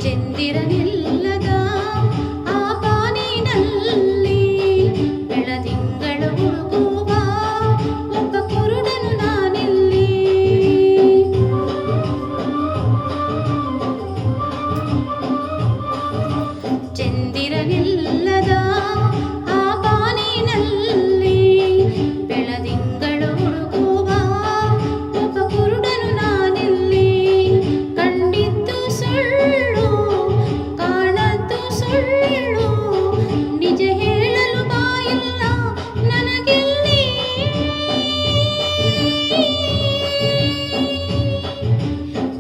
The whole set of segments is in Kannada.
ಚಂದಿರನಿಲ್ಲದ ಆ ಬಾನಿನಲ್ಲಿ ಬೆಳದಿಂಗಳು ಹುಡುಕುವ ಒಬ್ಬ ಕುರುಡನು ನಾನಿಲ್ಲಿ. ಚಂದಿರನಿಲ್ಲದ ಆ ಬಾನಿನಲ್ಲಿ ಬೆಳದಿಂಗಳು ಹುಡುಕುವ ಒಬ್ಬ ಕುರುಡನು ನಾನಿಲ್ಲಿ. ಕಂಡಿದ್ದು ಸುಳ್ಳು ಕಾಣದ್ದು ಸುಳ್ಳು, ನಿಜ ಹೇಳಲು ಬಾಯಿಲ್ಲ ನನಗಿಲ್ಲಿ.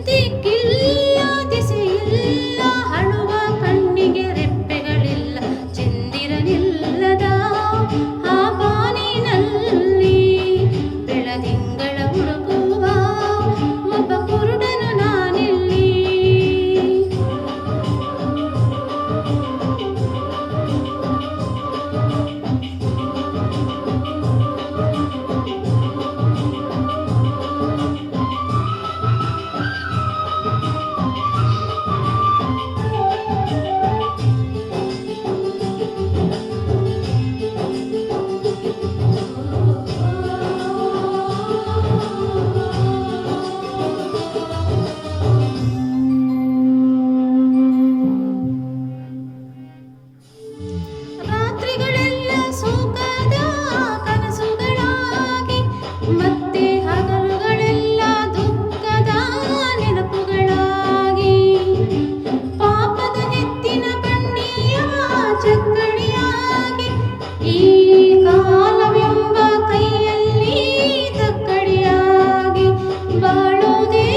ದಿಕ್ಕಿಲ್ಲ ದಿಸೆಯಿಲ್ಲ, ಅಳುವ ಕಣ್ಣಿಗೆ ರೆಪ್ಪೆಗಳಿಲ್ಲ. ಚಂದಿರನಿಲ್ಲದ ಆ ಬಾನಿನಲ್ಲಿ ಬೆಳದಿಂಗಳ ಹುಡುಕುವ ಒಬ್ಬ ಕುರುಡನು ನಾನಿಲ್ಲಿ. ರಾತ್ರಿಗಳೆಲ್ಲ ಸುಖದ ಕನಸುಗಳಾಗಿ, ಮತ್ತೆ ಹಗಲುಗಳೆಲ್ಲ ದುಃಖದ ನೆನಪುಗಳಾಗಿ, ಪಾಪದ ನೆತ್ತಿನ ಕಣ್ಣಿಯ ಚಕ್ಕಡಿಯಾಗಿ, ಈ ಕಾಲವೆಂಬ ಕೈಯಲ್ಲಿ ತಕ್ಕಡಿಯಾಗಿ ಬಾಳುವುದೇ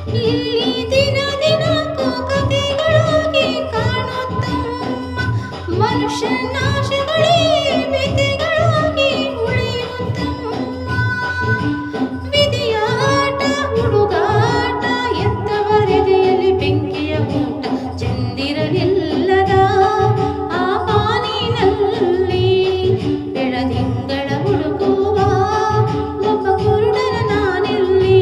ಇಲ್ಲಿ. ದಿನ ದಿನಕ್ಕೂ ಕಥೆಗಳಾಗಿ ಕಾಣುತ್ತಮ್ಮ, ಮನುಷ್ಯ ನಾಶಗಳೇ ವ್ಯಥೆಗಳಾಗಿ ಉಳಿಯುತ್ತಮ್ಮ. ವಿಧಿಯಾಟ ಹುಡುಗಾಟ, ಎತ್ತವರೆದೆಯಲ್ಲಿ ಬೆಂಕಿಯ ಊಟ. ಚಂದಿರನಿಲ್ಲದ ಆ ಬಾನಿನಲ್ಲಿ ಬೆಳದಿಂಗಳ ಹುಡುಕುವ ಒಬ್ಬ ಕುರುಡನ ನಾನಿಲ್ಲಿ.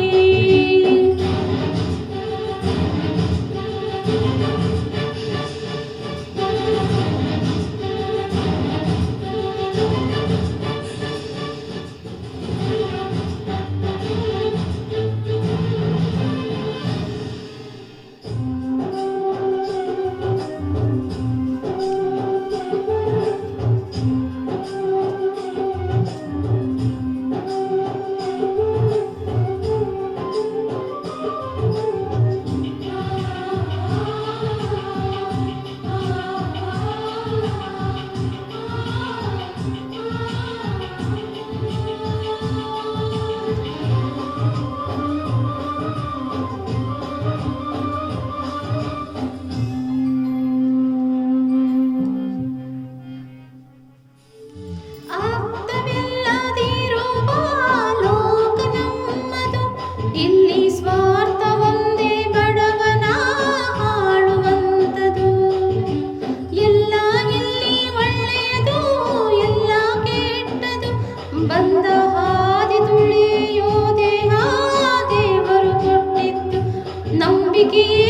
ಅರ್ಥವಿಲ್ಲದಿರುವ ಲೋಕ ನಮ್ಮದು, ಇಲ್ಲಿ ಸ್ವಾರ್ಥ ಒಂದೇ ಬಡವನ ಆಳುವಂಥದು. ಎಲ್ಲ ಇಲ್ಲಿ ಒಳ್ಳೆಯದು ಎಲ್ಲ ಕೆಟ್ಟದು, ಬಂದ ಹಾದಿ ತುಳಿಯೋ ದೇಹ ದೇವರು ಕೊಟ್ಟಿದ್ದು. ನಂಬಿಕೆಯೇ